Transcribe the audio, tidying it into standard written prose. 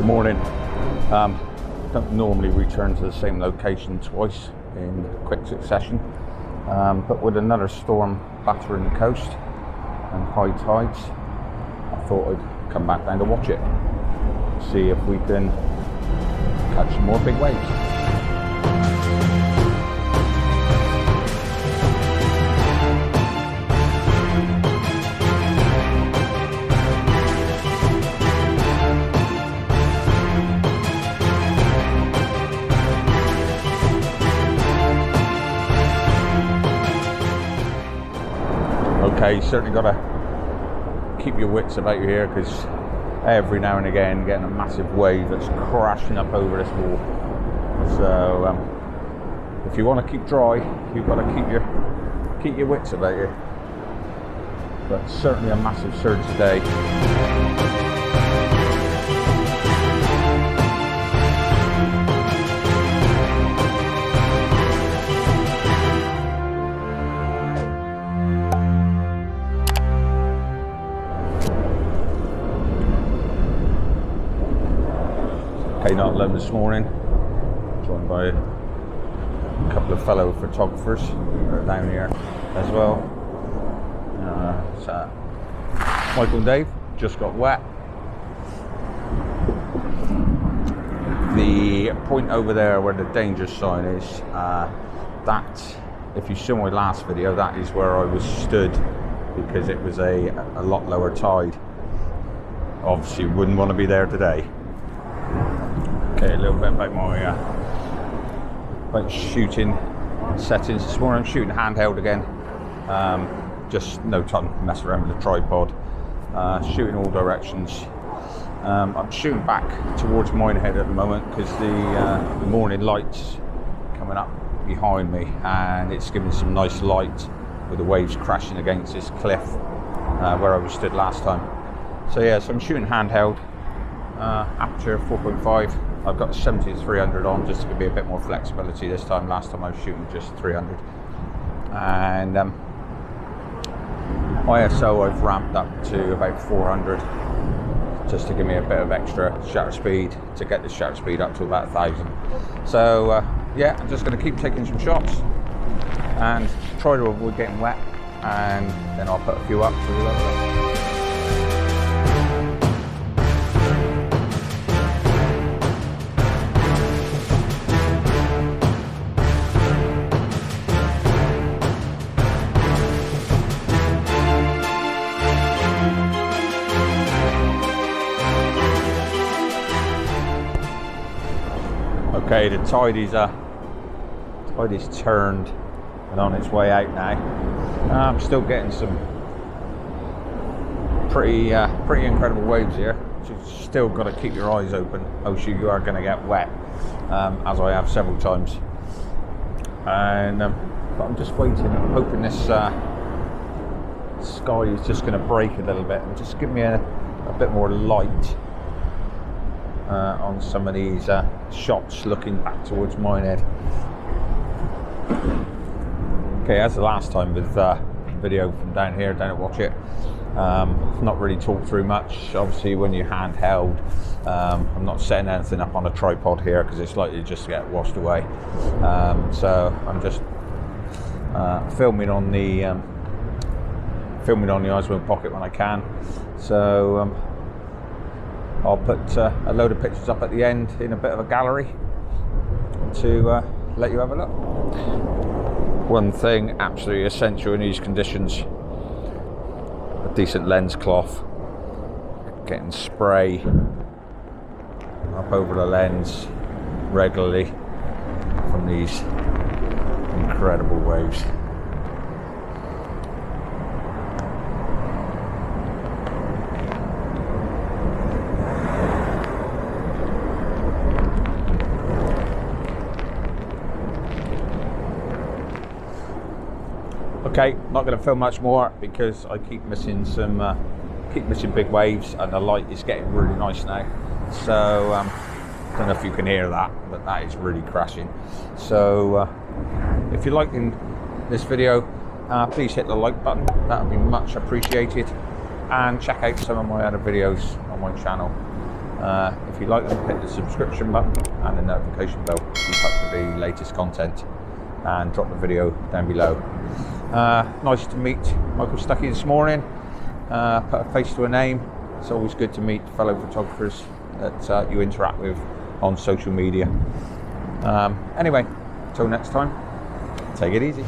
Morning. Don't normally return to the same location twice in quick succession, but with another storm battering the coast and high tides, I thought I'd come back down to Watchet, see if we can catch some more big waves. Okay, you certainly got to keep your wits about you here, because every now and again getting a massive wave that's crashing up over this wall. So if you want to keep dry, you've got to keep your wits about you. But certainly a massive surge today. Not alone this morning, joined by a couple of fellow photographers who are down here as well. So Michael and Dave just got wet. The point over there where the danger sign is, that, if you saw my last video, that is where I was stood because it was a lot lower tide. Obviously wouldn't want to be there today. Okay, a little bit about my about shooting settings this morning. I'm shooting handheld again, just no time to mess around with the tripod, shooting all directions. I'm shooting back towards Minehead at the moment because the morning light's coming up behind me and it's giving some nice light with the waves crashing against this cliff where I was stood last time. So yeah, so I'm shooting handheld, aperture 4.5. I've got 70-300 on just to give me a bit more flexibility this time. Last time I was shooting just 300. And ISO I've ramped up to about 400 just to give me a bit of extra shutter speed, to get the shutter speed up to about 1,000. So yeah, I'm just going to keep taking some shots and try to avoid getting wet, and then I'll put a few up for you later. Okay, the tide is turned and on its way out now. I'm still getting some pretty incredible waves here. You've still got to keep your eyes open, else you are going to get wet, as I have several times. And but I'm just waiting. I'm hoping this sky is just going to break a little bit and just give me a bit more light on some of these shots looking back towards Minehead. Okay, as the last time with video from down here, down at Watchet, not really talked through much. Obviously when you're handheld, I'm not setting anything up on a tripod here because it's likely just to get washed away. So I'm just filming on the Osmo Pocket when I can. So I'll put a load of pictures up at the end in a bit of a gallery to let you have a look. One thing absolutely essential in these conditions: a decent lens cloth. Getting spray up over the lens regularly from these incredible waves. Okay, not going to film much more because I keep missing big waves, and the light is getting really nice now. So don't know if you can hear that, but that is really crashing. So if you're liking this video, please hit the like button. That would be much appreciated, and check out some of my other videos on my channel. If you like them, hit the subscription button and the notification bell to keep up with the latest content, and drop the video down below. Nice to meet Michael Stuckey this morning. Put a face to a name. It's always good to meet fellow photographers that you interact with on social media. Anyway, till next time, take it easy.